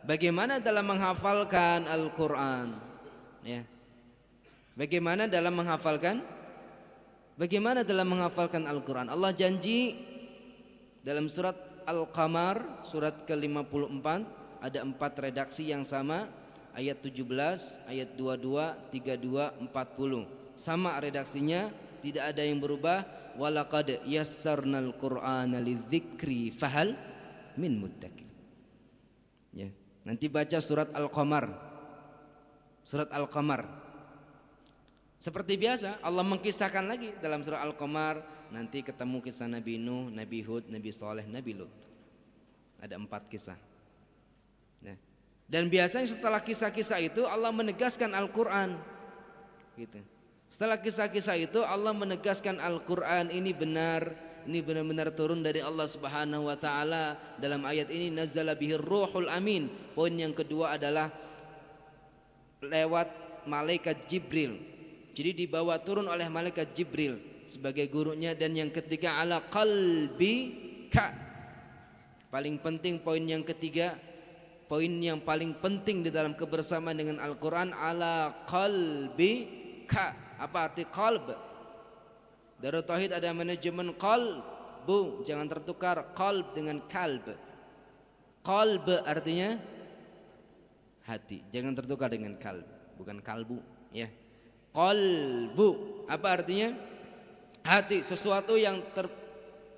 bagaimana dalam menghafalkan Al-Qur'an? Ya. Bagaimana dalam menghafalkan? Bagaimana dalam menghafalkan Al-Qur'an? Allah janji dalam surat Al-Qamar surat ke-54 ada 4 redaksi yang sama, ayat 17, ayat 22, 32, 40. Sama redaksinya, tidak ada yang berubah. Walaqad yassarnal Qur'ana lidzikri fahal min muddakir. Ya, nanti baca surat Al-Qamar. Surat Al-Qamar. Seperti biasa Allah mengkisahkan lagi dalam surah Al-Qamar, nanti ketemu kisah Nabi Nuh, Nabi Hud, Nabi Saleh, Nabi Lut. Ada 4 kisah. Nah, dan biasanya setelah kisah-kisah itu Allah menegaskan Al-Qur'an. Gitu. Setelah kisah-kisah itu Allah menegaskan Al-Qur'an ini benar, ini benar-benar turun dari Allah Subhanahu wa taala. Dalam ayat ini nazzala bihir ruhul amin. Poin yang kedua adalah lewat malaikat Jibril. Jadi dibawa turun oleh malaikat Jibril sebagai gurunya. Dan yang ketiga ala qalbika. Paling penting poin yang ketiga, poin yang paling penting di dalam kebersamaan dengan Al-Qur'an, ala qalbika. Apa arti qalb? Darut Tauhid ada manajemen qalbu, jangan tertukar qalb dengan kalb. Qalb artinya hati, jangan tertukar dengan kalb, bukan kalbu ya. Qalbu apa artinya? Hati, sesuatu yang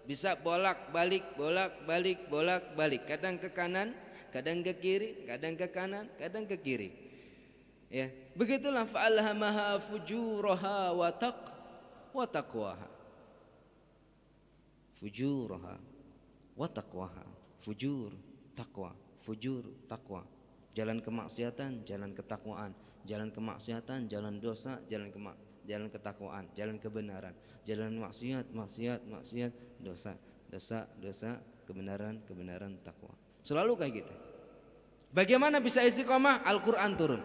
bisa bolak-balik, bolak-balik, bolak-balik, kadang ke kanan, kadang ke kiri, kadang ke kanan, kadang ke kiri. Ya, begitulah fa'alhamaha fujuraha wa taqwaha. Fujuraha wa taqwaha. Fujur, taqwa, fujur, taqwa. Jalan kemaksiatan, jalan ketakwaan. Jalan kemaksiatan, jalan dosa, jalan ketakwaan, jalan kebenaran. Jalan maksiat, maksiat, dosa, kebenaran, takwa. Selalu kayak gitu. Bagaimana bisa istiqomah? Al-Qur'an turun.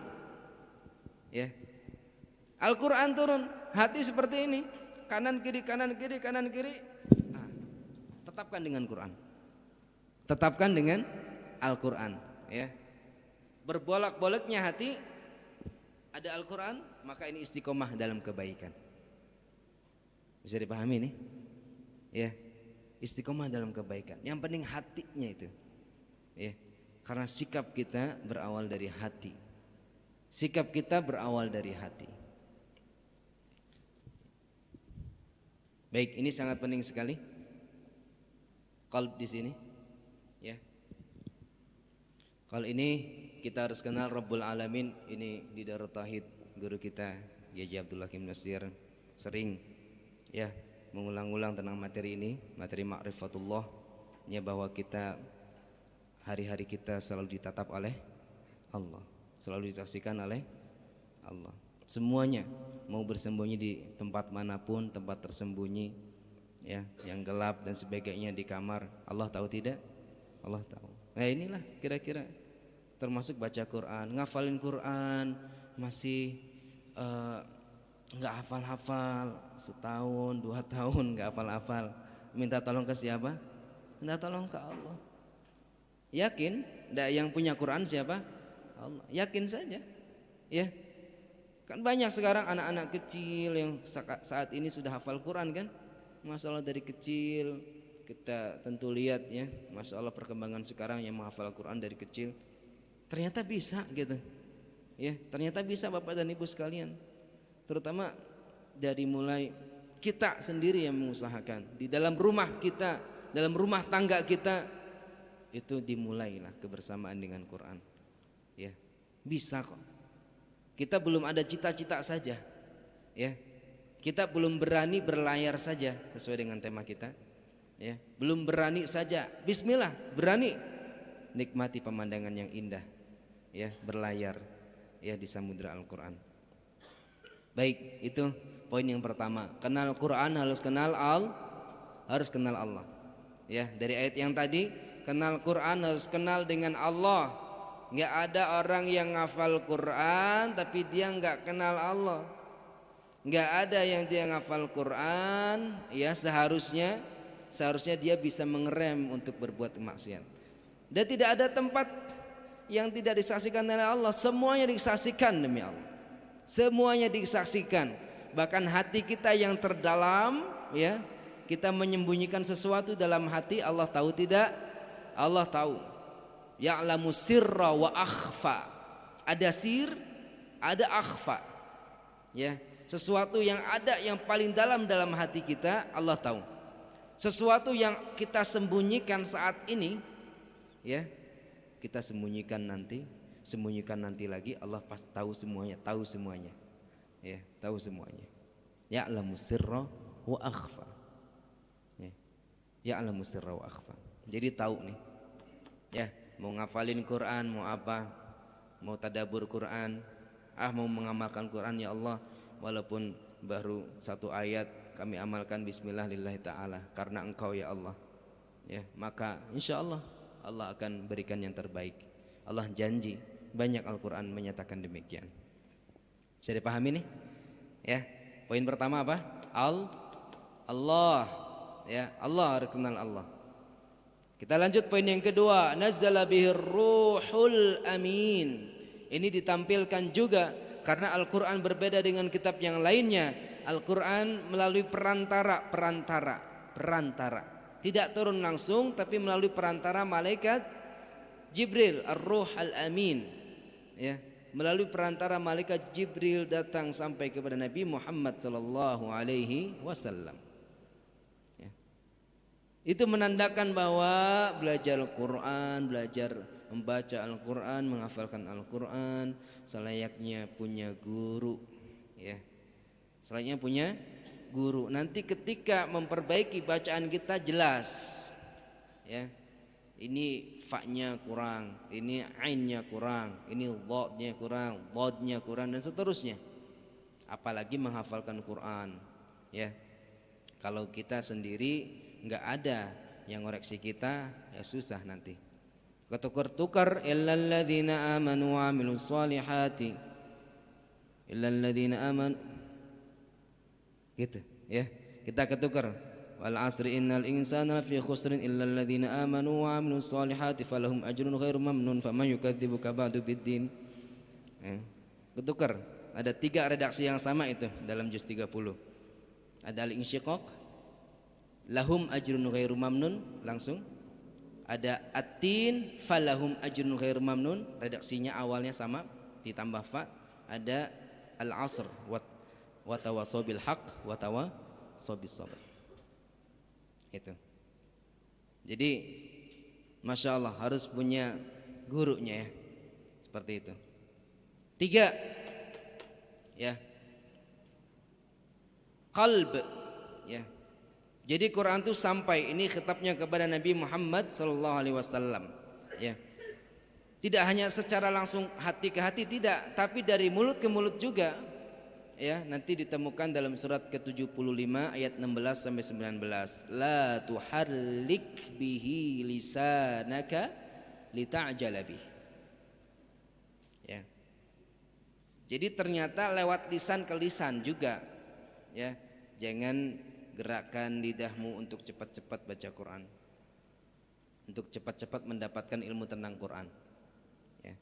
Ya. Al-Qur'an turun, hati seperti ini. Kanan kiri, kanan kiri, kanan kiri. Nah, tetapkan dengan Quran. Tetapkan dengan Al-Qur'an, ya. Berbolak-boliknya hati ada Al-Qur'an, maka ini istiqomah dalam kebaikan. Bisa dipahami nih? Ya. Istiqomah dalam kebaikan. Yang penting hatinya itu. Ya. Karena sikap kita berawal dari hati. Sikap kita berawal dari hati. Baik, ini sangat penting sekali. Qalb di sini. Ya. Kalau ini kita harus kenal Rabbul Alamin. Ini di Darut Tauhid guru kita Yaji Abdul Hakim Nasir sering ya mengulang-ulang tentang materi ini, materi ma'rifatullah, ya, bahwa kita hari-hari kita selalu ditatap oleh Allah, selalu disaksikan oleh Allah. Semuanya mau bersembunyi di tempat manapun, tempat tersembunyi ya, yang gelap dan sebagainya, di kamar, Allah tahu tidak? Allah tahu. Nah, inilah kira-kira termasuk baca Quran, ngafalin Quran masih nggak hafal-hafal, setahun 2 tahun nggak hafal-hafal, minta tolong ke siapa? Minta tolong ke Allah. Yakin? Yang punya Quran siapa? Allah. Yakin saja, ya. Kan banyak sekarang anak-anak kecil yang saat ini sudah hafal Quran kan? Masya Allah, dari kecil kita tentu lihat ya, Masya Allah perkembangan sekarang yang menghafal Quran dari kecil. Ternyata bisa gitu. Ya, ternyata bisa Bapak dan Ibu sekalian. Terutama dari mulai kita sendiri yang mengusahakan di dalam rumah kita, dalam rumah tangga kita, itu dimulailah kebersamaan dengan Quran. Ya, bisa kok. Kita belum ada cita-cita saja. Ya. Kita belum berani berlayar saja sesuai dengan tema kita. Ya, belum berani saja. Bismillah, berani nikmati pemandangan yang indah. Ya, berlayar ya di samudra Al-Qur'an. Baik, itu poin yang pertama. Kenal Quran harus kenal Allah. Ya, dari ayat yang tadi, kenal Quran harus kenal dengan Allah. Enggak ada orang yang ngafal Quran tapi dia enggak kenal Allah. Enggak ada yang dia ngafal Quran ya seharusnya dia bisa mengerem untuk berbuat maksiat. Dan tidak ada tempat yang tidak disaksikan oleh Allah, semuanya disaksikan demi Allah. Semuanya disaksikan. Bahkan hati kita yang terdalam, ya, kita menyembunyikan sesuatu dalam hati, Allah tahu tidak? Allah tahu. Ya'lamu sirra wa akhfa. Ada sir, ada akhfa. Ya, sesuatu yang ada yang paling dalam hati kita, Allah tahu. Sesuatu yang kita sembunyikan saat ini, ya, kita sembunyikan nanti lagi, Allah pasti tahu semuanya. Ya, tahu semuanya. Ya'lamu sirra wa akhfa. Ya. Ya'lamu sirra wa akhfa. Jadi tahu nih. Ya, mau ngafalin Quran, mau apa? Mau tadabbur Quran, mau mengamalkan Quran, ya Allah, walaupun baru satu ayat kami amalkan bismillah lillahi ta'ala karena Engkau ya Allah. Ya, maka insya Allah Allah akan berikan yang terbaik. Allah janji, banyak Al-Quran menyatakan demikian. Bisa dipahami nih? Ya, poin pertama apa? Allah. Ya, Allah, harus kenal Allah. Kita lanjut poin yang kedua, nazzala bihir ruhul amin. Ini ditampilkan juga karena Al-Quran berbeda dengan kitab yang lainnya. Al-Quran melalui perantara. Tidak turun langsung tapi melalui perantara malaikat Jibril, ar-ruh al-amin. Ya, melalui perantara malaikat Jibril datang sampai kepada Nabi Muhammad sallallahu alaihi wasallam. Ya. Itu menandakan bahwa belajar Al-Quran, belajar membaca Al-Quran, menghafalkan Al-Quran selayaknya punya guru, ya. Selayaknya punya guru. Nanti ketika memperbaiki bacaan kita jelas, ya. Ini fa-nya kurang, ini ain-nya kurang, ini dha-nya kurang, dha-nya kurang, dan seterusnya. Apalagi menghafalkan Quran, ya. Kalau kita sendiri nggak ada yang ngoreksi kita, ya susah nanti. Ketukar-tukar, illal ladzina amanu wa amilus solihati, illal ladzina amanu, gitu, ya. Kita ketukar. Wal asri innal insana lafi khusrin illal ladzina amanu wa amilus solihati falahum ajrun ghairu mamnun faman yukadzibuka ba'du biddin. Ya. Ketukar. Ada 3 redaksi yang sama itu dalam juz 30. Ada al-insyiqaq, lahum ajrun ghairu mamnun, langsung. Ada at-tin, falahum ajrun ghairu mamnun, redaksinya awalnya sama ditambah fa. Ada al-asr, wa tawassaw bil haqq wa tawassaw bis sabr. Itu. Jadi Masya Allah harus punya gurunya, ya. Seperti itu. 3, ya, qalb, ya. Jadi Quran itu sampai, ini khitabnya kepada Nabi Muhammad sallallahu alaihi wasallam, ya. Tidak hanya secara langsung hati ke hati, tidak, tapi dari mulut ke mulut juga, ya. Nanti ditemukan dalam surat ke-75 ayat 16 sampai 19. La tuharlik bihi lisanaka lita'jala bih. Ya. Jadi ternyata lewat lisan ke lisan juga, ya. Jangan gerakan lidahmu untuk cepat-cepat baca Quran, untuk cepat-cepat mendapatkan ilmu tentang Quran, ya.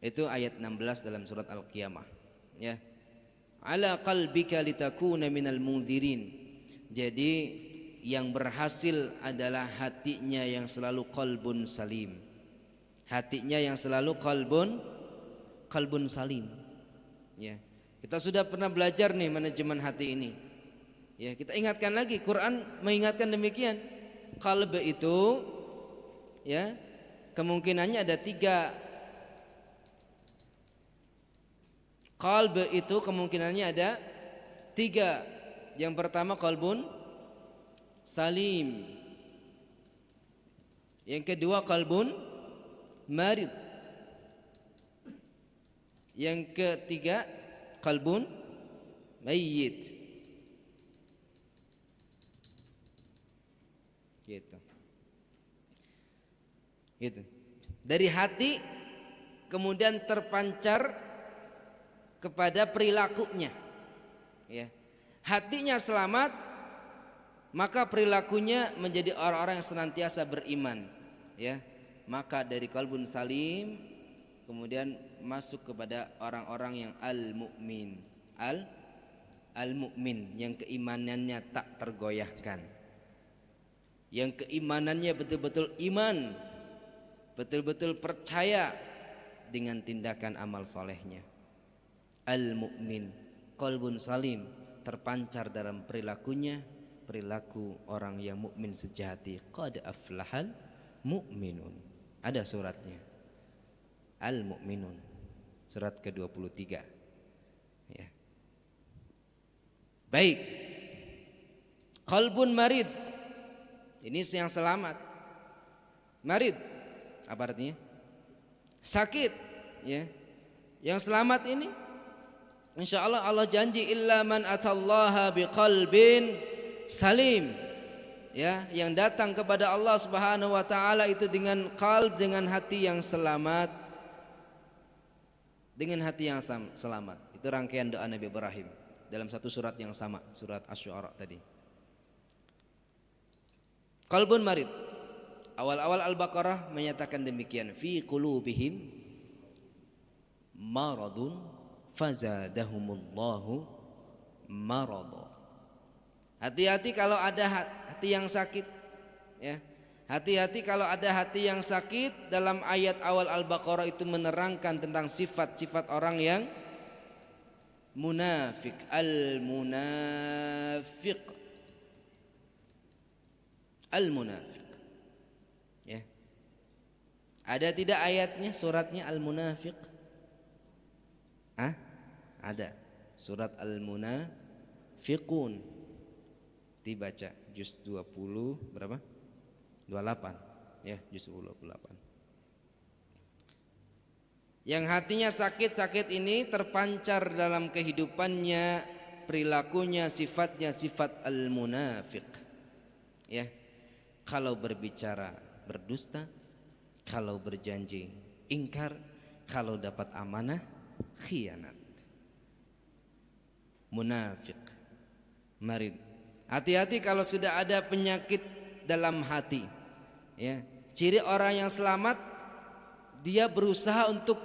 Itu ayat 16 dalam surat Al-Qiyamah, ya. Ala qalbika litakuna minal mundzirin. Jadi yang berhasil adalah hatinya yang selalu qalbun salim. Hatinya yang selalu qalbun salim, ya. Kita sudah pernah belajar nih manajemen hati ini. Ya, kita ingatkan lagi, Quran mengingatkan demikian. Qalb itu, ya, kemungkinannya ada 3. Qalb itu kemungkinannya ada 3. Yang pertama qalbun salim. Yang kedua qalbun marid. Yang ketiga qalbun mayyit. Gitu. Dari hati kemudian terpancar kepada perilakunya, ya. Hatinya selamat, maka perilakunya menjadi orang-orang yang senantiasa beriman, ya. Maka dari qalbun salim kemudian masuk kepada orang-orang yang al-mu'min. Al-mu'min yang keimanannya tak tergoyahkan, yang keimanannya betul-betul iman, betul-betul percaya dengan tindakan amal solehnya. Al-mu'min, qalbun salim, terpancar dalam perilakunya, perilaku orang yang mukmin sejati. Qad aflahal mu'minun. Ada suratnya, Al-Mu'minun, surat ke-23. Ya. Baik. Qalbun marid, ini yang selamat. Marid apa artinya? Sakit, ya. Yang selamat ini insyaallah Allah janji illa man atallaha biqalbin salim. Ya, yang datang kepada Allah Subhanahu wa taala itu dengan qalb, dengan hati yang selamat. Dengan hati yang selamat. Itu rangkaian doa Nabi Ibrahim dalam satu surat yang sama, surat Asy-Syu'ara tadi. Qalbun marid. Awal-awal Al-Baqarah menyatakan demikian, fi qulubihim maradun fazadahumullahu marada. Hati-hati kalau ada hati yang sakit, ya. Hati-hati kalau ada hati yang sakit. Dalam ayat awal Al-Baqarah itu menerangkan tentang sifat-sifat orang yang munafik. Al-munafiq. Al-munafiq. Ya. Ada tidak ayatnya, suratnya Al-Munafiq? Ada. Surat Al-Munafiqun. Dibaca juz 20 berapa? 28. Ya, juz 28. Yang hatinya sakit-sakit ini terpancar dalam kehidupannya, perilakunya, sifatnya sifat al-munafiq. Ya. Kalau berbicara berdusta, kalau berjanji ingkar, kalau dapat amanah khianat. Munafik, marid. Hati-hati kalau sudah ada penyakit dalam hati. Ya. Ciri orang yang selamat, dia berusaha untuk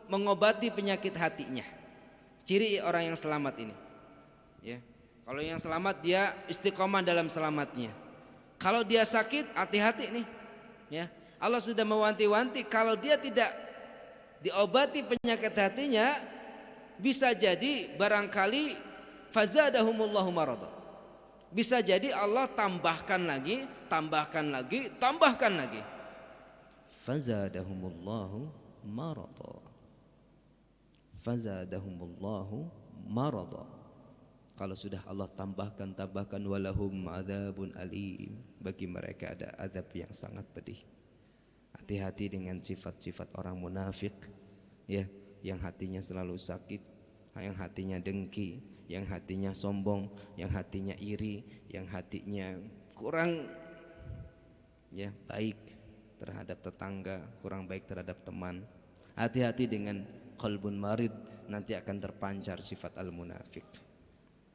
mengobati penyakit hatinya. Ciri orang yang selamat ini. Ya. Kalau yang selamat dia istiqomah dalam selamatnya. Kalau dia sakit, hati-hati nih. Ya. Allah sudah mewanti-wanti kalau dia tidak diobati penyakit hatinya, bisa jadi barangkali fazadahumullahu marada. Bisa jadi Allah tambahkan lagi, tambahkan lagi, tambahkan lagi. Fazadahumullahu marada. Fazadahumullahu marada. Kalau sudah Allah tambahkan walahum adzabun alim, bagi mereka ada azab yang sangat pedih. Hati-hati dengan sifat-sifat orang munafik, ya, yang hatinya selalu sakit, yang hatinya dengki, yang hatinya sombong, yang hatinya iri, yang hatinya kurang ya baik terhadap tetangga, kurang baik terhadap teman. Hati-hati dengan qalbun marid, nanti akan terpancar sifat al-munafik.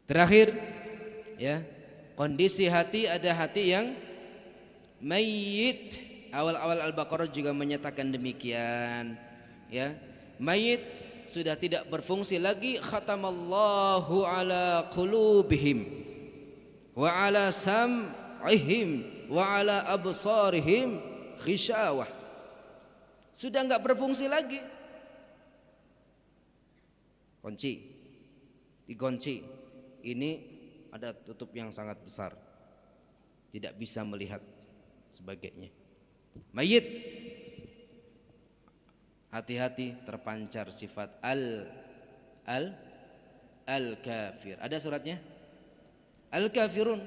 Terakhir, ya, kondisi hati, ada hati yang mayyit. Awal-awal Al-Baqarah juga menyatakan demikian, ya. Mayit sudah tidak berfungsi lagi. Khatamallahu ala qulubihim wa ala sam'ihim wa ala absarihim khishawah. Sudah enggak berfungsi lagi. Kunci, dikunci. Ini ada tutup yang sangat besar, tidak bisa melihat sebagainya. Mayit. Hati-hati terpancar sifat al-kafir. Ada suratnya? Al-kafirun.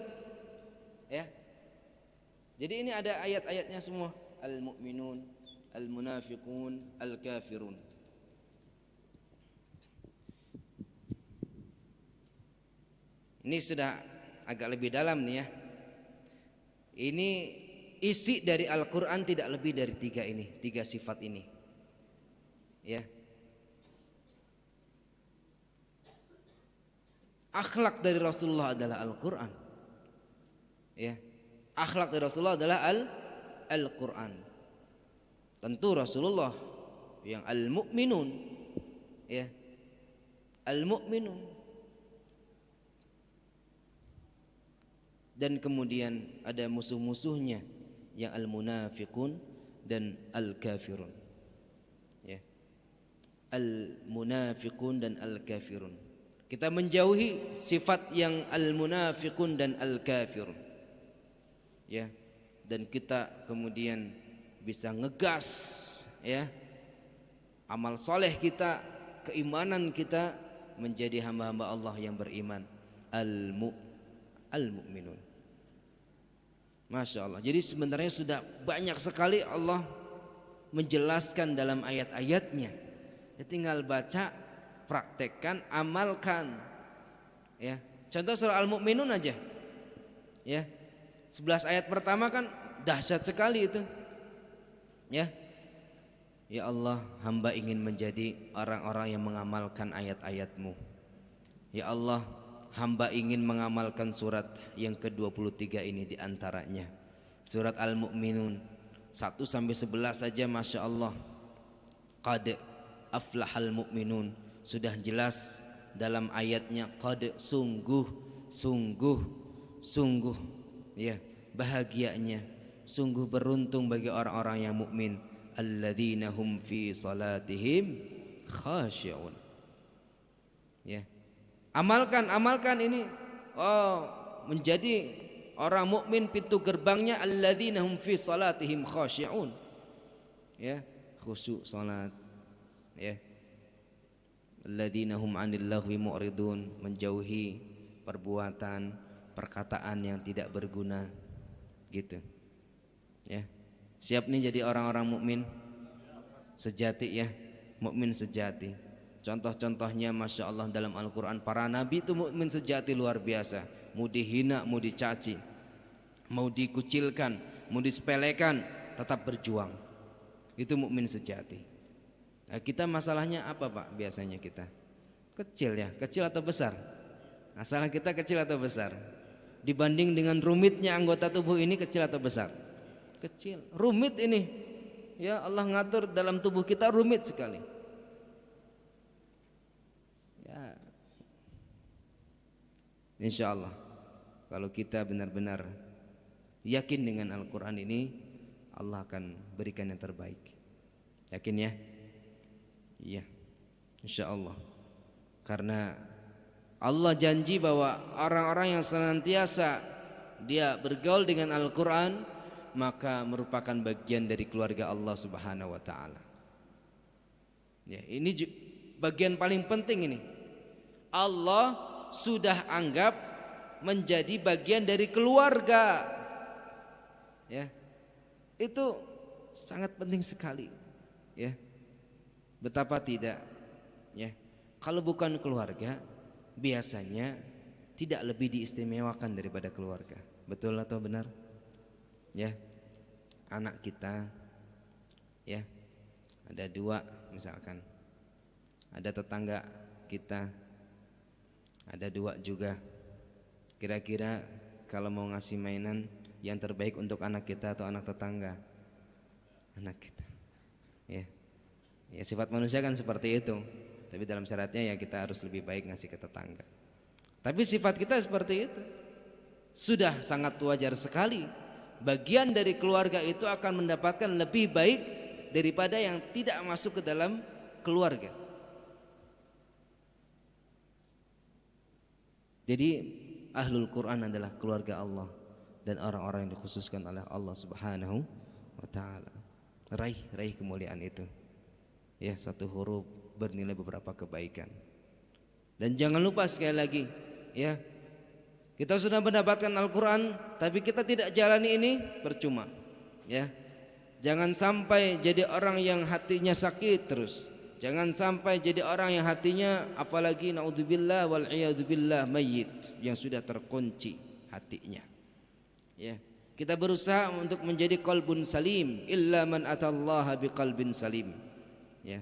Ya. Jadi ini ada ayat-ayatnya semua. Al-mu'minun, al-munafiqun, al-kafirun. Ini sudah agak lebih dalam nih ya. Ini isi dari Al-Quran tidak lebih dari tiga sifat ini. Ya. Akhlak dari Rasulullah adalah Al-Quran. Ya. Akhlak dari Rasulullah adalah Al-Quran. Tentu Rasulullah yang al-mu'minun, ya, al-mu'minun. Dan kemudian ada musuh-musuhnya yang al-munafiqun dan al-kafirun, ya, al-munafiqun dan al-kafirun. Kita menjauhi sifat yang al-munafiqun dan al-kafirun, ya, dan kita kemudian bisa ngegas, ya, amal soleh kita, keimanan kita menjadi hamba-hamba Allah yang beriman, al-mu'minun. Masya Allah. Jadi sebenarnya sudah banyak sekali Allah menjelaskan dalam ayat-ayatnya. Ya, tinggal baca, praktekkan, amalkan. Ya, contoh surah Al-Mu'minun aja. Ya, 11 ayat pertama kan dahsyat sekali itu. Ya, ya Allah, hamba ingin menjadi orang-orang yang mengamalkan ayat-ayat-Mu. Ya Allah, hamba ingin mengamalkan surat yang ke-23 ini diantaranya. Surat Al-Mu'minun 1-11 saja, Masya Allah. Qad aflahal mu'minun, sudah jelas dalam ayatnya, qad, sungguh, sungguh, sungguh, ya, bahagianya, sungguh beruntung bagi orang-orang yang mukmin, alladzina hum fi salatihim khashi'un. Ya, amalkan ini, oh, menjadi orang mukmin, pintu gerbangnya alladzina hum fi salatihim khashi'un, ya, khusyuk salat, ya, alladzina hum 'anil laghwi mu'ridun, menjauhi perbuatan, perkataan yang tidak berguna, gitu, ya. Siap nih jadi orang-orang mukmin sejati, ya, mukmin sejati. Contoh-contohnya Masya Allah dalam Al-Quran, para nabi itu mukmin sejati luar biasa. Mau dihina, mau dicaci, mau dikucilkan, mau disepelekan, tetap berjuang. Itu mukmin sejati. Nah, kita masalahnya apa Pak? Biasanya kita kecil, ya, kecil atau besar? Masalah kita kecil atau besar? Dibanding dengan rumitnya anggota tubuh ini, kecil atau besar? Kecil. Rumit ini, ya, Allah ngatur dalam tubuh kita rumit sekali. Ya, insya Allah kalau kita benar-benar yakin dengan Al-Quran ini, Allah akan berikan yang terbaik. Yakin, ya? Iya, insya Allah. Karena Allah janji bahwa orang-orang yang senantiasa dia bergaul dengan Al-Quran, maka merupakan bagian dari keluarga Allah Subhanahu wa ta'ala. Ya, ini bagian paling penting ini. Allah sudah anggap menjadi bagian dari keluarga. Ya, itu sangat penting sekali. Ya, betapa tidak, ya, kalau bukan keluarga biasanya tidak lebih diistimewakan daripada keluarga. Betul atau benar? Ya, anak kita, ya, ada 2 misalkan, ada tetangga kita, ada 2 juga. Kira-kira kalau mau ngasih mainan, yang terbaik untuk anak kita atau anak tetangga? Anak kita, ya. Ya, sifat manusia kan seperti itu. Tapi dalam syaratnya ya kita harus lebih baik ngasih ke tetangga. Tapi sifat kita seperti itu. Sudah sangat wajar sekali. Bagian dari keluarga itu akan mendapatkan lebih baik daripada yang tidak masuk ke dalam keluarga. Jadi Ahlul Quran adalah keluarga Allah dan orang-orang yang dikhususkan oleh Allah Subhanahu wa ta'ala. Raih kemuliaan itu. Ya, 1 huruf bernilai beberapa kebaikan. Dan jangan lupa sekali lagi, ya, kita sudah mendapatkan Al-Quran, tapi kita tidak jalani ini, percuma. Ya, jangan sampai jadi orang yang hatinya sakit terus. Jangan sampai jadi orang yang hatinya, apalagi naudzubillah wal iyadzubillah, mayyit, yang sudah terkunci hatinya. Ya, kita berusaha untuk menjadi qalbun salim, illa man atallaha biqalbin salim. Ya,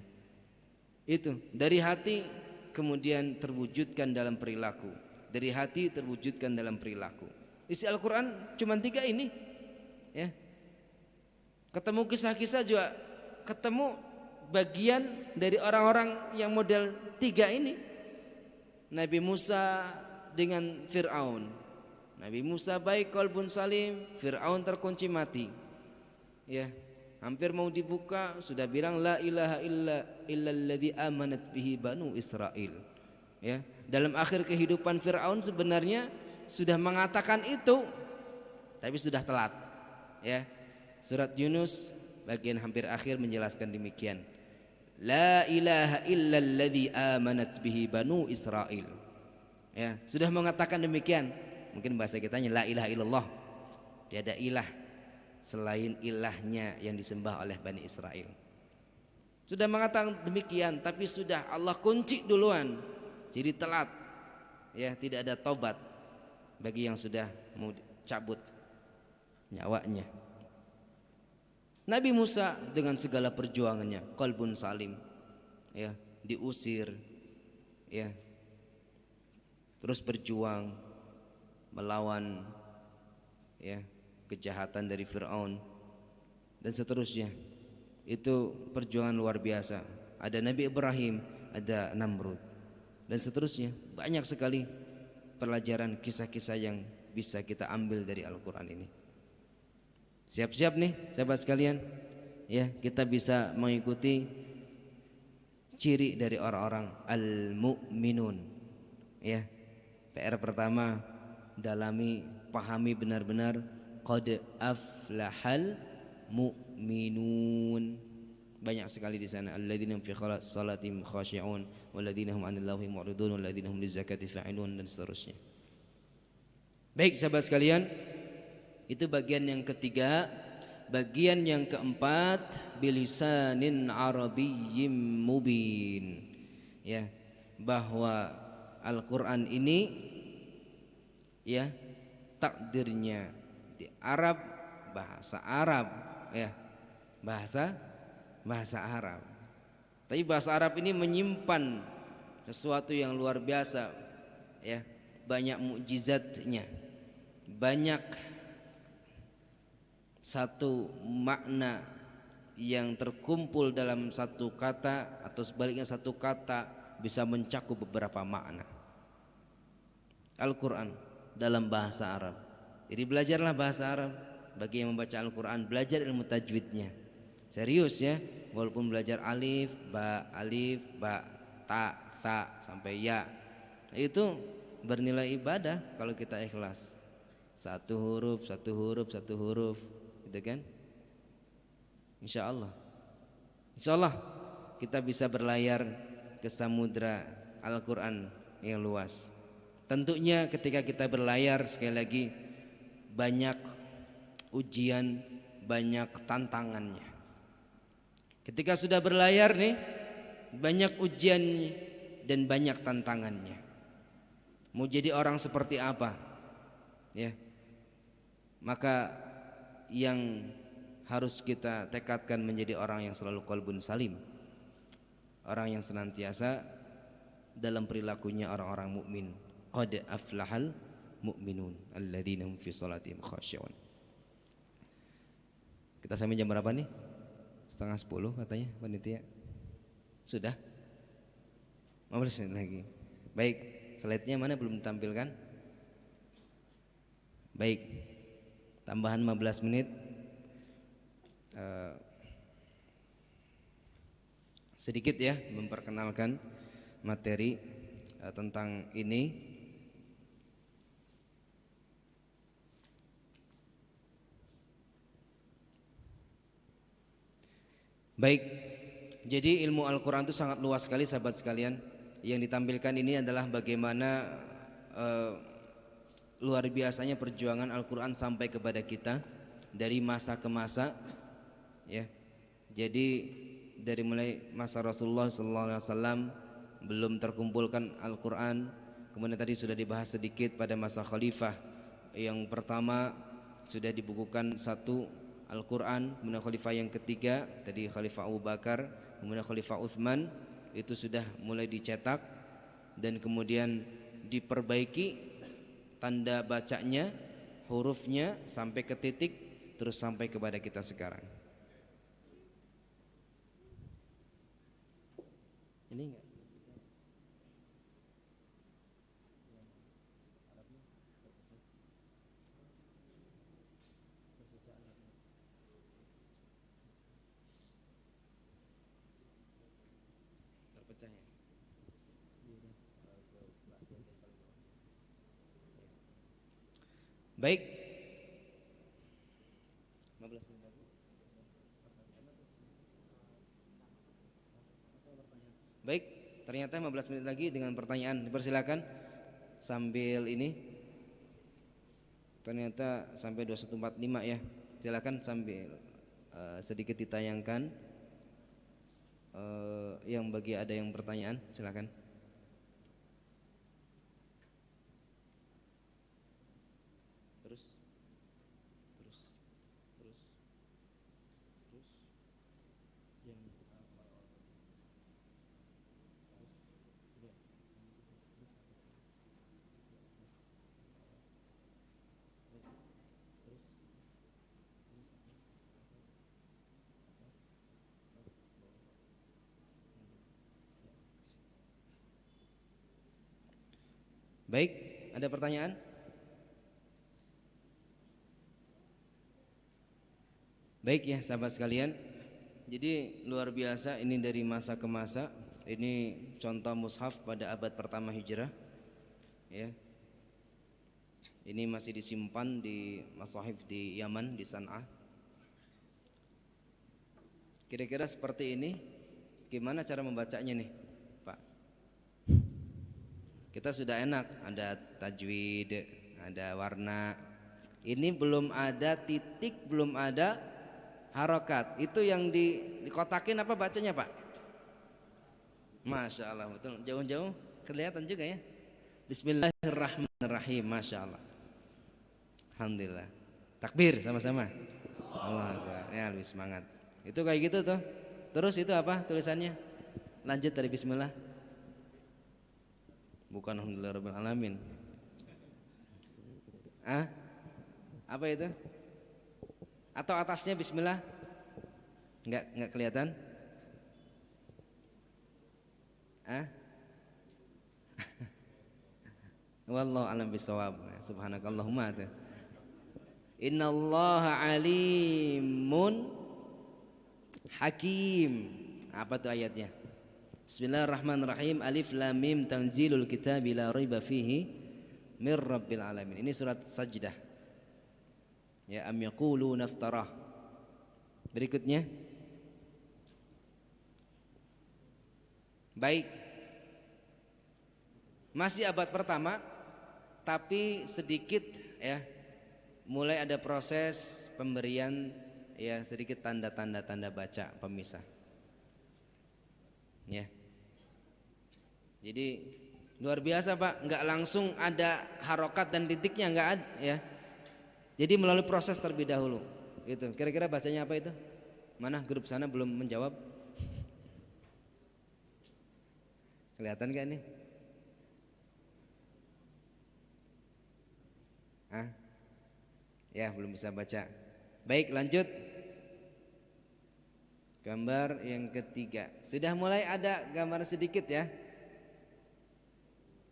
itu dari hati kemudian terwujudkan dalam perilaku. Dari hati terwujudkan dalam perilaku. Isi Al-Quran cuma 3 ini, ya. Ketemu kisah-kisah juga, ketemu bagian dari orang-orang yang model tiga ini. Nabi Musa dengan Fir'aun. Nabi Musa baik qalbun salim, Fir'aun terkunci mati. Ya, hampir mau dibuka sudah bilang la ilaha illalladzi amanat bihi banu Israil. Ya, dalam akhir kehidupan Fir'aun sebenarnya sudah mengatakan itu, tapi sudah telat. Ya, surat Yunus bagian hampir akhir menjelaskan demikian. La ilaha illalladzi amanat bihi banu Israil. Ya, sudah mengatakan demikian. Mungkin bahasa kitanya la ilaha illallah. Tiada ilah selain ilahnya yang disembah oleh Bani Israel. Sudah mengatakan demikian, tapi sudah Allah kunci duluan. Jadi telat. Ya, tidak ada taubat bagi yang sudah mau cabut nyawanya. Nabi Musa dengan segala perjuangannya, qalbun salim, ya, diusir, ya, terus berjuang melawan, ya, kejahatan dari Fir'aun dan seterusnya. Itu perjuangan luar biasa. Ada Nabi Ibrahim, ada Namrud dan seterusnya. Banyak sekali pelajaran kisah-kisah yang bisa kita ambil dari Al-Quran ini. Siap-siap nih sahabat sekalian, ya, kita bisa mengikuti ciri dari orang-orang al-mu'minun. Ya, PR pertama, dalami, pahami benar-benar qad aflahal mu'minun. Banyak sekali di sana, alladzina fi shalatihim khashi'un walladzina hum 'anil lagwi mu'ridun walladzina hum lizakati fa'ilun dan seterusnya. Baik sahabat sekalian, itu bagian yang ketiga. Bagian yang keempat, bilisanin arabiyyin mubin. Ya, bahwa Al-Qur'an ini, ya, takdirnya di Arab, bahasa Arab, ya, bahasa Arab. Tapi bahasa Arab ini menyimpan sesuatu yang luar biasa, ya, banyak mukjizatnya, banyak satu makna yang terkumpul dalam satu kata, atau sebaliknya satu kata bisa mencakup beberapa makna. Al-Quran dalam bahasa Arab. Jadi belajarlah bahasa Arab. Bagi yang membaca Al-Quran, belajar ilmu tajwidnya. Serius ya, walaupun belajar alif, ba, ta, sa sampai ya, itu bernilai ibadah kalau kita ikhlas. Satu huruf, gitu kan? Insya Allah kita bisa berlayar ke samudra Al-Quran yang luas. Tentunya ketika kita berlayar, sekali lagi, banyak ujian, banyak tantangannya. Ketika sudah berlayar nih, banyak ujian dan banyak tantangannya. Mau jadi orang seperti apa, ya, maka yang harus kita tekadkan menjadi orang yang selalu qalbun salim, orang yang senantiasa dalam perilakunya orang-orang mukmin. Qad aflahal mu'minun alladzina hum fi shalatihim khashi'un. Kita sampai jam berapa nih? 9:30 katanya panitia. Sudah? 15 menit lagi. Baik, slide-nya mana belum ditampilkan? Baik, tambahan 15 menit. Sedikit ya memperkenalkan materi tentang ini. Baik, jadi ilmu Al-Quran itu sangat luas sekali sahabat sekalian. Yang ditampilkan ini adalah bagaimana luar biasanya perjuangan Al-Quran sampai kepada kita dari masa ke masa, ya. Jadi dari mulai masa Rasulullah SAW belum terkumpulkan Al-Quran, kemudian tadi sudah dibahas sedikit pada masa Khalifah yang pertama sudah dibukukan satu Al-Quran, kemudian Khalifah yang ketiga tadi Khalifah Abu Bakar, kemudian Khalifah Utsman itu sudah mulai dicetak dan kemudian diperbaiki tanda bacanya, hurufnya sampai ke titik, terus sampai kepada kita sekarang. Ini enggak. Terpecah ya. Baik. 15 menit lagi. Baik, ternyata 15 menit lagi dengan pertanyaan. Dipersilakan sambil ini. Ternyata sampai 21.45 ya. Silakan sambil sedikit ditayangkan. Yang bagi ada yang pertanyaan, silakan. Terus. Yang baik, ada pertanyaan? Baik ya sahabat sekalian. Jadi luar biasa ini dari masa ke masa. Ini contoh mushaf pada abad pertama Hijrah. Ya. Ini masih disimpan di mashaf di Yaman, di San'ah. Kira-kira seperti ini. Gimana cara membacanya nih, Pak? Kita sudah enak, ada tajwid, ada warna. Ini belum ada titik, belum ada harokat. Itu yang dikotakin apa bacanya, Pak? Masya Allah, betul. Jauh-jauh kelihatan juga ya. Bismillahirrahmanirrahim. Masya Allah. Alhamdulillah. Takbir sama-sama. Allah Akbar. Ya lebih semangat. Itu kayak gitu tuh. Terus itu apa tulisannya? Lanjut dari Bismillah. Bukan Alhamdulillah Rabbil Alamin. Apa itu? Atau atasnya Bismillah? Enggak kelihatan? Wallahu a'lam bishawab. Subhanakallahumma. Innallaha alimun hakim. Apa tuh ayatnya? Bismillahirrahmanirrahim. Alif lam mim tanzilul kitabi la raiba fihi mir rabbil alamin. Ini surat Sajdah. Ya, am yaquluna iftarah. Berikutnya. Baik. Masih abad pertama, tapi sedikit ya mulai ada proses pemberian ya sedikit tanda baca pemisah. Ya. Jadi luar biasa Pak, nggak langsung ada harokat dan titiknya, nggak ada ya. Jadi melalui proses terlebih dahulu. Itu. Kira-kira bacanya apa itu? Mana grup sana belum menjawab? Kelihatan gak nih? Ya belum bisa baca. Baik lanjut. Gambar yang ketiga. Sudah mulai ada gambar sedikit ya.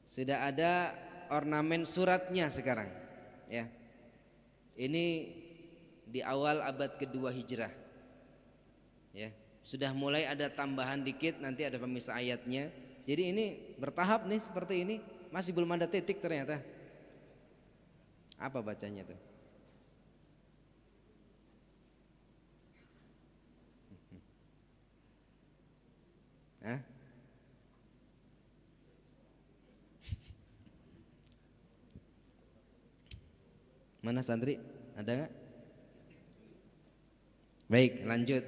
Sudah ada ornamen suratnya sekarang ya. Ini di awal abad kedua Hijrah ya. Sudah mulai ada tambahan dikit, nanti ada pemisah ayatnya. Jadi ini bertahap nih seperti ini. Masih belum ada titik ternyata. Apa bacanya tuh? Mana santri? Ada nggak? Baik, lanjut.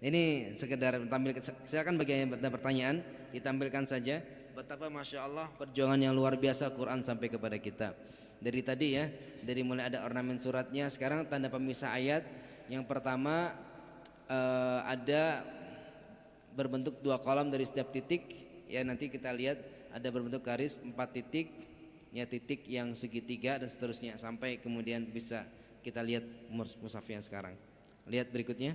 Ini sekedar tampilkan. Silakan bagi yang ada pertanyaan ditampilkan saja. Betapa masya Allah perjuangan yang luar biasa Quran sampai kepada kita. Dari tadi ya, dari mulai ada ornamen suratnya, sekarang tanda pemisah ayat. Yang pertama ada berbentuk 2 kolom dari setiap titik. Ya nanti kita lihat ada berbentuk garis 4 titik. Ya titik yang segitiga dan seterusnya sampai kemudian bisa kita lihat mushafnya sekarang. Lihat berikutnya.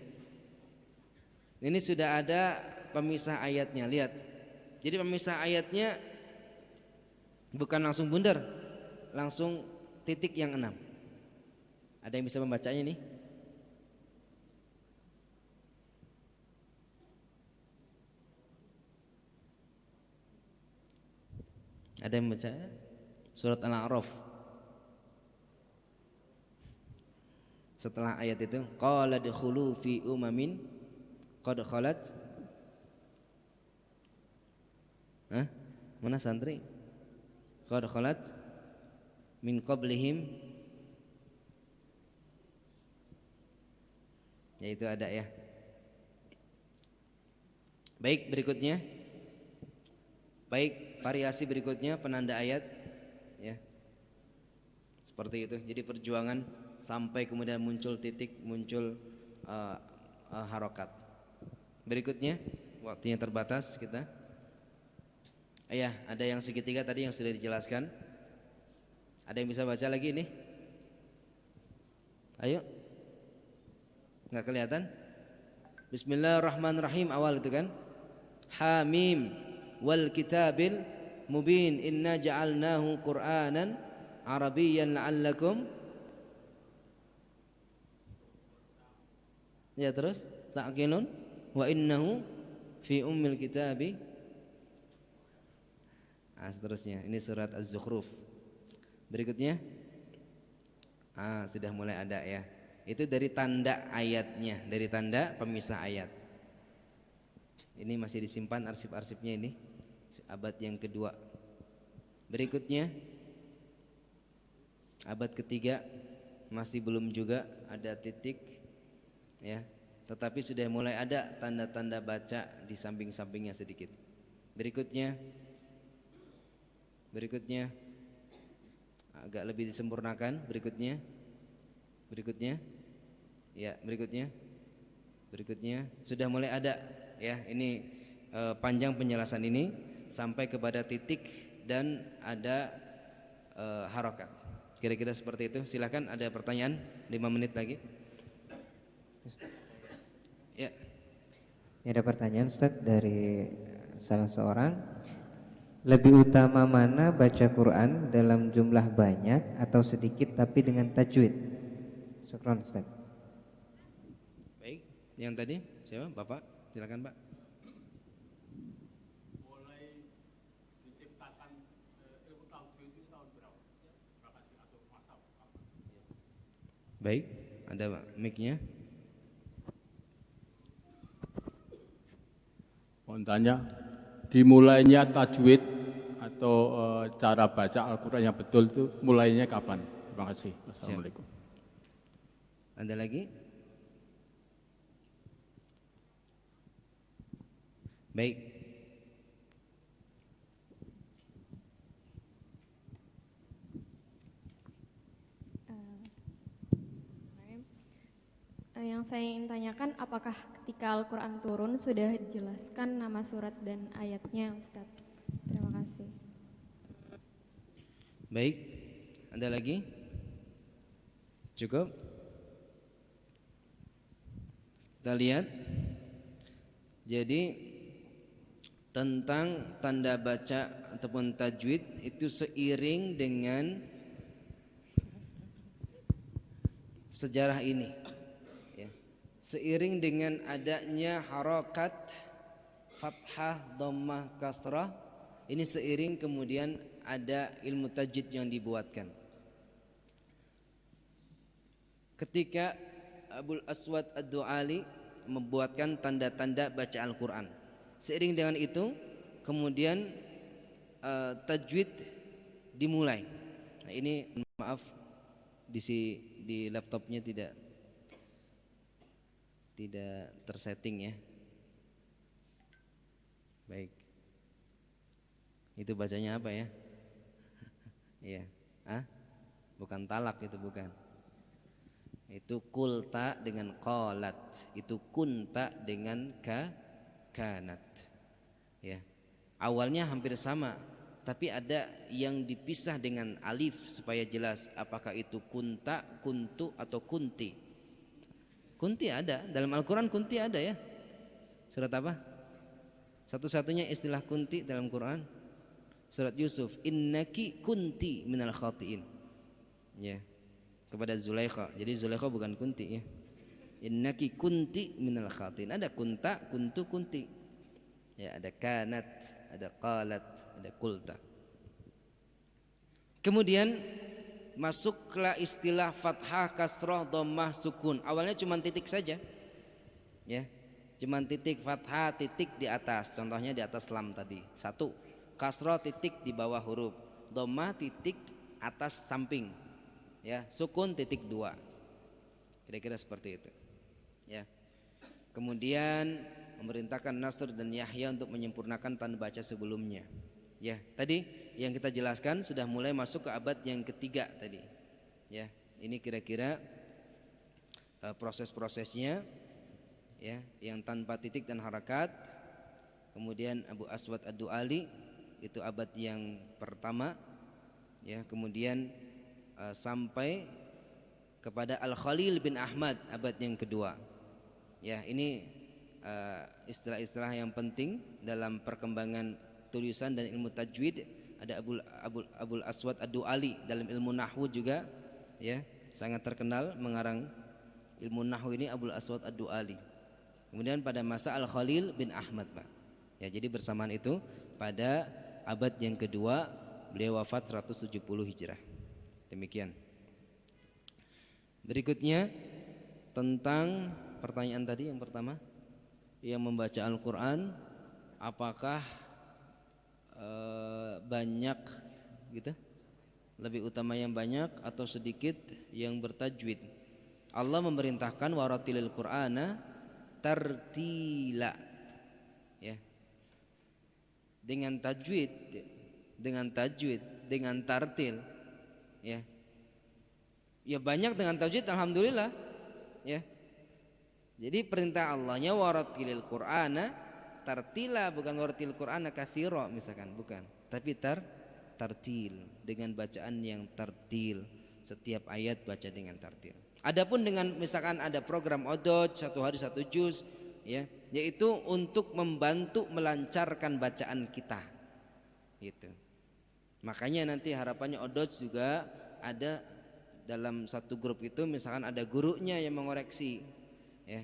Ini sudah ada pemisah ayatnya, lihat. Jadi pemisah ayatnya bukan langsung bundar, langsung titik yang 6. Ada yang bisa membacanya nih? Ada yang baca surat Al-A'raf. Setelah ayat itu, qala dkhulu fi umamin qad khalat. Mana santri? Qad khalat min qablihim. Ya itu ada ya. Baik, berikutnya. Baik, variasi berikutnya penanda ayat ya. Seperti itu. Jadi perjuangan sampai kemudian muncul titik, muncul harokat. Berikutnya, waktunya terbatas kita. Ada yang segitiga tadi yang sudah dijelaskan. Ada yang bisa baca lagi nih? Ayo. Enggak kelihatan? Bismillahirrahmanirrahim awal itu kan? Hamim wal kitabil mubin inna ja'alnahu Qur'anan Arabiyyan la'allakum. Ya terus ta'qilun wa innahu fi ummil kitabi. Seterusnya ini surat Az-Zukhruf. Berikutnya sudah mulai ada ya. Itu dari tanda ayatnya, dari tanda pemisah ayat. Ini masih disimpan arsip-arsipnya ini abad yang kedua. Berikutnya abad ketiga masih belum juga ada titik ya, tetapi sudah mulai ada tanda-tanda baca di samping-sampingnya sedikit. Berikutnya agak lebih disempurnakan. Berikutnya ya, berikutnya sudah mulai ada ya. Ini panjang penjelasan ini sampai kepada titik dan ada harokat. Kira-kira seperti itu. Silakan, ada pertanyaan, 5 menit lagi. Ya. Ini ada pertanyaan Ustaz dari salah seorang. Lebih utama mana baca Quran dalam jumlah banyak atau sedikit tapi dengan tajwid? Syukran Ustaz. Baik, yang tadi siapa? Bapak, silakan Pak. Mulai diciptakan ilmu tajwid itu tahun berapa? Berapa sih atau masa apa? Baik, ada mic-nya. Mohon tanya, dimulainya tajwid atau cara baca Al-Quran yang betul itu mulainya kapan? Terima kasih. Assalamualaikum. Ada lagi? Baik. Yang saya ingin tanyakan, apakah ketika Al-Quran turun sudah dijelaskan nama surat dan ayatnya, Ustaz? Terima kasih. Baik, ada lagi? Cukup? Kita lihat. Jadi tentang tanda baca ataupun tajwid itu seiring dengan sejarah ini ya. Seiring dengan adanya harokat fathah, dhammah, kasrah, ini seiring kemudian ada ilmu tajwid yang dibuatkan. Ketika Abul Aswad Ad-Du'ali membuatkan tanda-tanda baca Al-Quran, seiring dengan itu kemudian tajwid dimulai. Nah, ini maaf di laptopnya tidak tersetting ya. Baik. Itu bacanya apa ya? Iya. Bukan talak, itu bukan. Itu kulta dengan qalat. Itu kunta dengan kanat. Ya. Awalnya hampir sama, tapi ada yang dipisah dengan alif supaya jelas apakah itu kunta, kuntu atau kunti. Kunti ada dalam Al-Quran, kunti ada ya. Surat apa? Satu-satunya istilah kunti dalam Quran surat Yusuf, innaki kunti minal khatiin. Ya. Kepada Zulaikha. Jadi Zulaikha bukan kunti ya. Innaki kunti minal khatiin. Ada kunta, kuntu, kunti. Ya, ada kanat, ada qalat, ada kulta. Kemudian masuklah istilah fathah, kasrah, dhammah, sukun. Awalnya cuma titik saja. Ya. Cuman titik fathah, titik di atas. Contohnya di atas lam tadi. 1. Kasrah titik di bawah huruf. Dhammah titik atas samping. Ya, sukun titik 2. Kira-kira seperti itu. Ya. Kemudian memerintahkan Nasr dan Yahya untuk menyempurnakan tanda baca sebelumnya. Ya, tadi yang kita jelaskan sudah mulai masuk ke abad yang ketiga tadi. Ya, ini kira-kira proses-prosesnya. Ya, yang tanpa titik dan harakat. Kemudian Abu Aswad Ad-Du'ali itu abad yang pertama. Ya, kemudian sampai kepada Al-Khalil bin Ahmad abad yang kedua. Ya, ini istilah-istilah yang penting dalam perkembangan tulisan dan ilmu tajwid. Ada Abul Aswad Ad-Du'ali dalam ilmu nahwu juga, ya, sangat terkenal mengarang ilmu nahwu ini Abul Aswad Ad-Du'ali. Kemudian pada masa Al-Khalil bin Ahmad, Pak. Ya, jadi bersamaan itu pada abad yang kedua beliau wafat 170 Hijrah. Demikian. Berikutnya tentang pertanyaan tadi yang pertama, yang membaca Al-Qur'an apakah banyak gitu? Lebih utama yang banyak atau sedikit yang bertajwid? Allah memerintahkan waratilil Qur'ana tartila, ya, dengan tajwid, dengan tartil, ya, ya banyak dengan tajwid, alhamdulillah, ya. Jadi perintah Allahnya waratilil Qur'ana tartila, bukan waratilil Qur'ana katsira misalkan, bukan, tapi tartil, dengan bacaan yang tartil, setiap ayat baca dengan tartil. Adapun dengan misalkan ada program odot 1 hari 1 juz, ya, yaitu untuk membantu melancarkan bacaan kita, gitu. Makanya nanti harapannya odot juga ada dalam satu grup itu, misalkan ada gurunya yang mengoreksi, ya,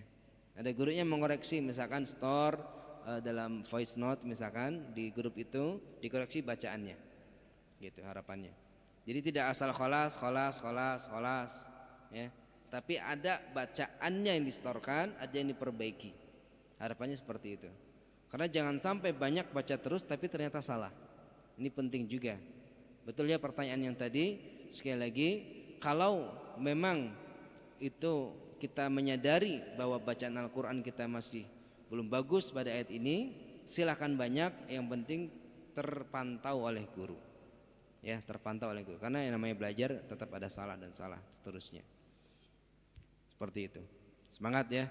ada gurunya mengoreksi, misalkan store dalam voice note misalkan di grup itu dikoreksi bacaannya, gitu harapannya. Jadi tidak asal kholas, ya. Tapi ada bacaannya yang distorkan, ada yang diperbaiki. Harapannya seperti itu. Karena jangan sampai banyak baca terus tapi ternyata salah. Ini penting juga. Betul ya pertanyaan yang tadi. Sekali lagi, kalau memang itu kita menyadari bahwa bacaan Al-Quran kita masih belum bagus pada ayat ini, silakan banyak. Yang penting terpantau oleh guru. Ya, terpantau oleh guru. Karena yang namanya belajar tetap ada salah dan salah seterusnya. Seperti itu. Semangat ya.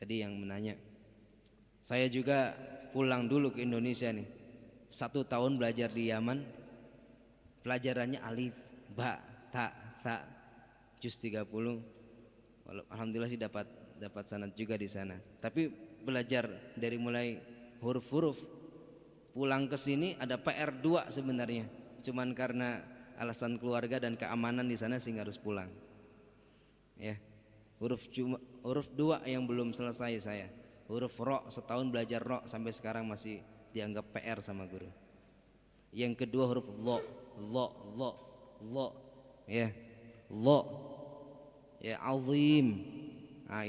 Tadi yang menanya, saya juga pulang dulu ke Indonesia nih. 1 tahun belajar di Yaman. Pelajarannya alif, ba, ta, sa, juz 30. Alhamdulillah sih dapat sanad juga di sana. Tapi belajar dari mulai huruf-huruf. Pulang ke sini ada PR 2 sebenarnya. Cuman karena alasan keluarga dan keamanan di sana sehingga harus pulang. Ya, huruf 2 yang belum selesai saya. Huruf ro, setahun belajar ro sampai sekarang masih dianggap PR sama guru. Yang kedua huruf lo, ya, lo, ya, azim. Nah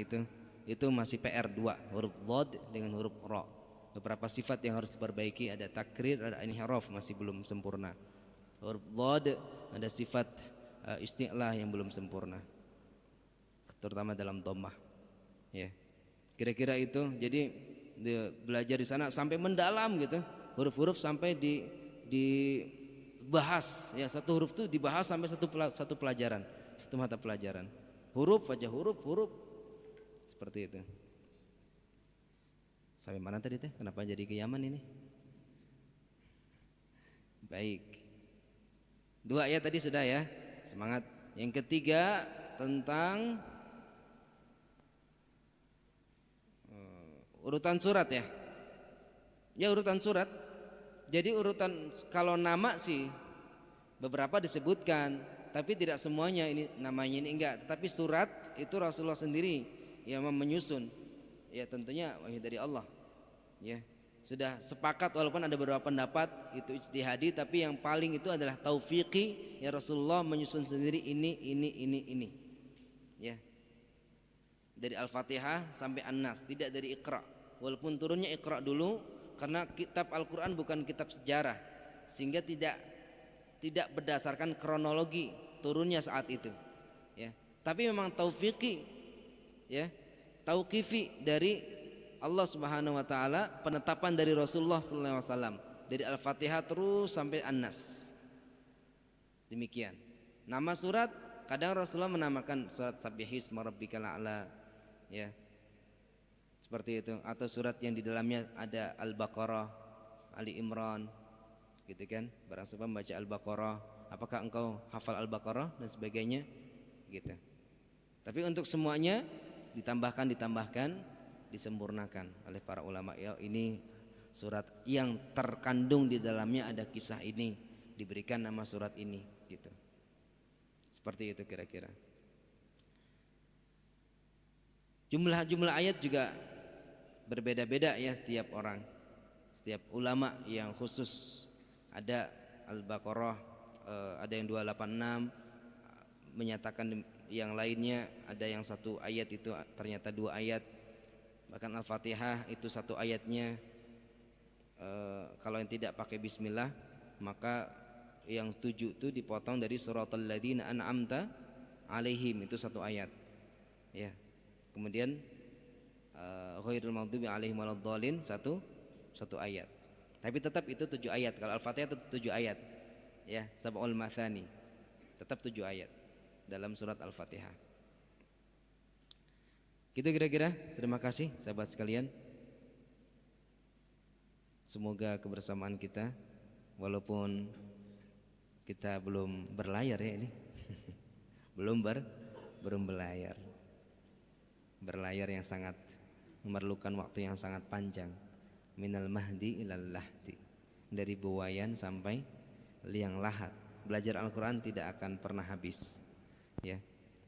itu masih PR 2, huruf lod dengan huruf ro. Beberapa sifat yang harus diperbaiki, ada takrir, ada inhiraf masih belum sempurna. Huruf lod ada sifat isti'lah yang belum sempurna, terutama dalam dhammah, ya. Kira-kira itu. Jadi belajar di sana sampai mendalam gitu, huruf-huruf sampai dibahas, ya, satu huruf itu dibahas sampai satu pelajaran, satu mata pelajaran. Huruf aja, huruf seperti itu. Sampai mana tadi teh? Kenapa jadi ke Yaman ini? Baik. 2 ya tadi sudah ya. Semangat. Yang ketiga tentang urutan surat ya. Ya urutan surat. Jadi urutan kalau nama sih beberapa disebutkan, tapi tidak semuanya ini namanya ini enggak. Tetapi surat itu Rasulullah sendiri yang menyusun. Ya tentunya wahyu dari Allah. Ya sudah sepakat walaupun ada beberapa pendapat itu ijtihadi, tapi yang paling itu adalah taufiqi ya Rasulullah menyusun sendiri ini. Ya. Dari Al-Fatihah sampai An-Nas, tidak dari Iqra. Walaupun turunnya Iqra dulu karena kitab Al-Qur'an bukan kitab sejarah, sehingga tidak berdasarkan kronologi turunnya saat itu. Ya. Tapi memang taufiqi ya, tauqifi dari Allah Subhanahu wa taala, penetapan dari Rasulullah sallallahu alaihi wasallam dari Al-Fatihah terus sampai An-Nas. Demikian. Nama surat kadang Rasulullah menamakan surat Sabbihisma rabbikal a'la ya. Seperti itu, atau surat yang di dalamnya ada Al-Baqarah, Ali Imran gitu kan. Barang siapa membaca Al-Baqarah, apakah engkau hafal Al-Baqarah dan sebagainya gitu. Tapi untuk semuanya ditambahkan disempurnakan oleh para ulama. Ya ini surat yang terkandung di dalamnya ada kisah ini, diberikan nama surat ini gitu. Seperti itu kira-kira. Jumlah ayat juga berbeda-beda ya setiap orang. Setiap ulama yang khusus ada Al-Baqarah ada yang 286 menyatakan yang lainnya, ada yang satu ayat itu ternyata 2 ayat. Bahkan Al-Fatihah itu 1 ayatnya kalau yang tidak pakai bismillah maka yang 7 itu dipotong dari suratul ladzina an'amta alaihim, itu 1 ayat ya. Kemudian ghairil maghdubi alaihim waladdallin 1 ayat. Tapi tetap itu 7 ayat. Kalau Al-Fatihah itu 7 ayat ya, sab'ul mathani tetap 7 ayat dalam surat Al-Fatihah. Gitu kira-kira. Terima kasih sahabat sekalian. Semoga kebersamaan kita walaupun kita belum berlayar ya ini belum berlayar. Berlayar yang sangat memerlukan waktu yang sangat panjang. Minal mahdi ilal lahdi, dari buayan sampai liang lahat. Belajar Al-Quran tidak akan pernah habis ya.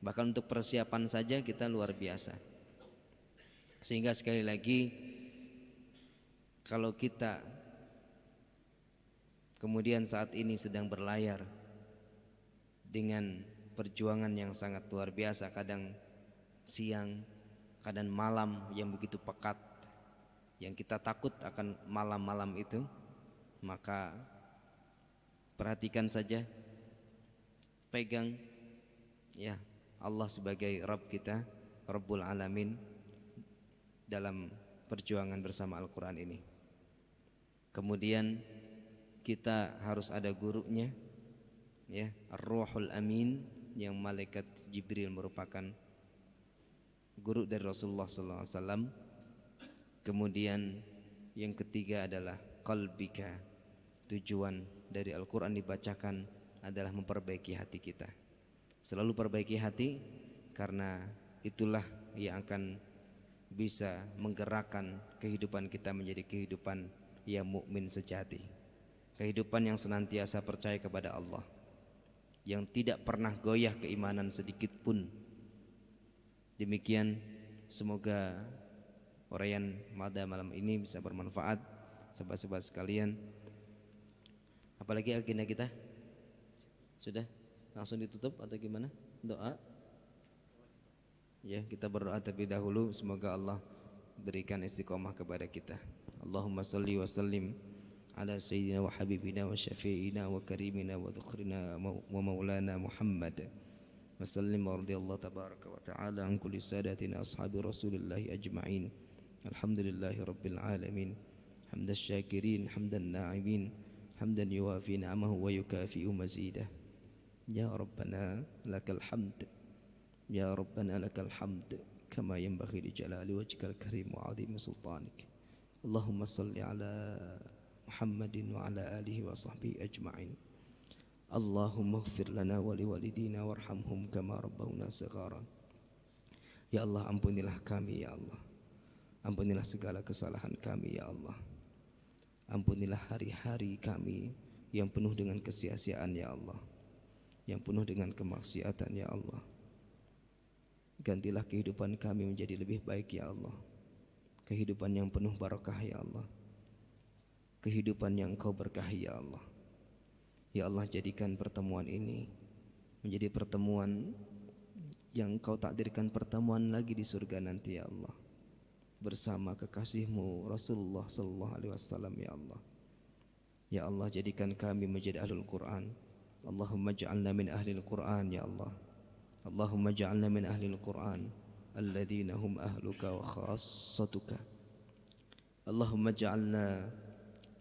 Bahkan untuk persiapan saja kita luar biasa. Sehingga sekali lagi kalau kita kemudian saat ini sedang berlayar dengan perjuangan yang sangat luar biasa, kadang siang, kadang malam yang begitu pekat, yang kita takut akan malam-malam itu, maka perhatikan saja, pegang ya Allah sebagai Rabb kita, Rabbul Alamin dalam perjuangan bersama Al-Quran ini. Kemudian kita harus ada gurunya ya, Ar-Ruhul Amin, yang malaikat Jibril merupakan guru dari Rasulullah SAW. Kemudian yang ketiga adalah qalbika. Tujuan dari Al-Quran dibacakan adalah memperbaiki hati kita. Selalu perbaiki hati, karena itulah yang akan bisa menggerakkan kehidupan kita menjadi kehidupan yang mukmin sejati. Kehidupan yang senantiasa percaya kepada Allah, yang tidak pernah goyah keimanan sedikit pun. Demikian, semoga uraian pada malam ini bisa bermanfaat sahabat-sahabat sekalian. Apalagi agenda kita? Sudah langsung ditutup atau gimana? Doa? Ya, kita berdoa terlebih dahulu, semoga Allah berikan istiqomah kepada kita. Allahumma salli wa sallim ala sayyidina wa habibina wa syafi'ina wa karimina wa dhukhrina wa maulana Muhammad wa sallim wa radiyallahu tabaraka wa ta'ala an kulli sadatina ashabi rasulillahi ajma'in. Alhamdulillahi rabbil alamin, hamdan syakirin, hamdan na'imin, hamdan yuwafi ni'amahu wa yukafi'u mazidah. Ya Rabbana lakal hamd, ya Rabbana lakal hamd kama yanbaghi li jalali wajhikal karim wa 'azimi sultanik. Allahumma salli ala Muhammadin wa ala alihi wa sahbihi ajma'in. Allahumma ighfir lana wa liwalidina warhamhum kama rabbawna shighara. Ya Allah, ampunilah kami ya Allah. Ampunilah segala kesalahan kami ya Allah. Ampunilah hari-hari kami yang penuh dengan kesia-siaan ya Allah, yang penuh dengan kemaksiatan ya Allah. Gantilah kehidupan kami menjadi lebih baik ya Allah, kehidupan yang penuh barakah ya Allah, kehidupan yang Engkau berkahi ya Allah. Ya Allah, jadikan pertemuan ini menjadi pertemuan yang Engkau takdirkan pertemuan lagi di surga nanti ya Allah, bersama kekasih-Mu Rasulullah sallallahu alaihi wasallam ya Allah. Ya Allah, jadikan kami menjadi ahlul Quran. Allahumma ja'alna min ahlil Quran ya Allah. Allahumma ja'alna min ahlil Quran alladzina hum ahluka wa khassatuka. Allahumma ja'alna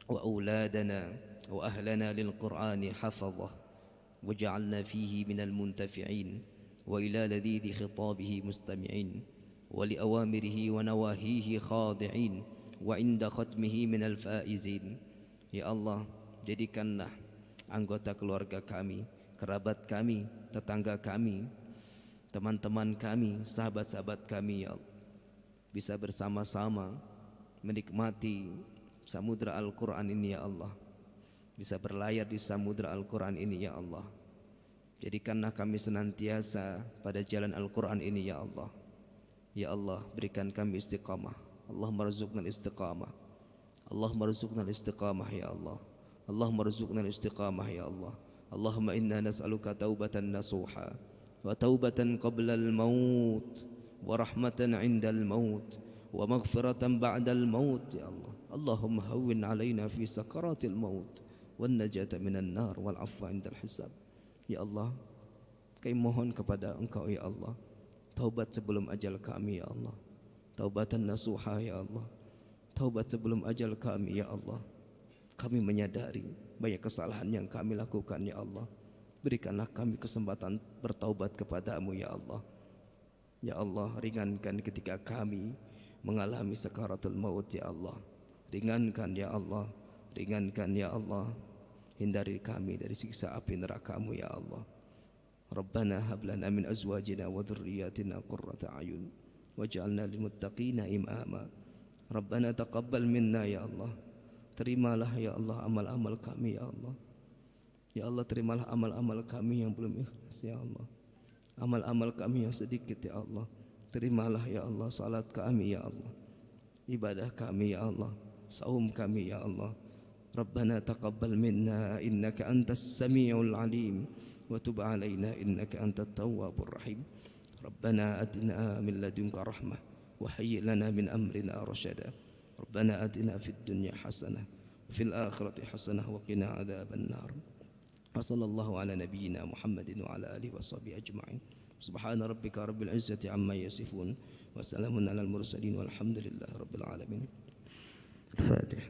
wa auladana wa ahlana lil Qur'ani hafazah waj'alna fihi minal muntafi'in wa ila ladhidhi khitabihi mustami'in wa li awamirihi wa nawahihi khadi'in wa inda khatmihi minal faizin. Ya Allah, jadikanlah anggota keluarga kami, kerabat kami, tetangga kami, teman-teman kami, sahabat-sahabat kami ya Allah, bisa bersama-sama menikmati samudra Al-Quran ini ya Allah, bisa berlayar di samudra Al-Quran ini ya Allah. Jadikanlah kami senantiasa pada jalan Al-Quran ini ya Allah. Ya Allah, berikan kami istiqamah. Allahumma rzuqna istiqamah. Allahumma rzuqna istiqamah ya Allah. Allahumma rzuqna istiqamah ya Allah. Allahumma inna nas'aluka taubatan nasuha wa taubatan qabla al-maut wa rahmatan 'inda al-maut wa maghfiratan ba'da al-maut ya Allah. Allahumma hawwin 'alaina fi sakaratil maut wan najata minan nar wal 'afwa 'inda al-hisab. Ya Allah, kami mohon kepada Engkau ya Allah, taubat sebelum ajal kami ya Allah, taubatan nasuha ya Allah, taubat sebelum ajal kami ya Allah. Kami menyadari banyak kesalahan yang kami lakukan ya Allah. Berikanlah kami kesempatan bertaubat kepadamu ya Allah. Ya Allah, ringankan ketika kami mengalami sakaratul maut ya Allah. Ringankan ya Allah, ringankan ya Allah. Hindari kami dari siksa api neraka-Mu ya Allah. Rabbana hab lana min azwajina wa dhurriyyatina qurrata a'yun waj'alna lil muttaqina imama. Rabbana taqabbal minna ya Allah. Terimalah ya Allah amal-amal kami ya Allah. Ya Allah, terimalah amal-amal kami yang belum ikhlas ya Allah. Amal-amal kami yang sedikit ya Allah. Terimalah ya Allah salat kami ya Allah. Ibadah kami ya Allah. Saum kami ya Allah. Rabbana taqabbal minna innaka antas samiul alim wa tub alaina innaka antat tawwabur rahim. Rabbana atina min ladunka rahmah wa hayyi lana min amrina rashada. Rabbana atina fid dunya hasanah wa fil akhirati hasanah wa qina adzaban nar. Wa sallallahu ala nabiyyina Muhammadin wa ala alihi washabihi ajma'in. Subhana rabbika rabbil izzati amma yasifun wa salamun alal mursalin walhamdulillahi rabbil alamin. Al-Fatihah.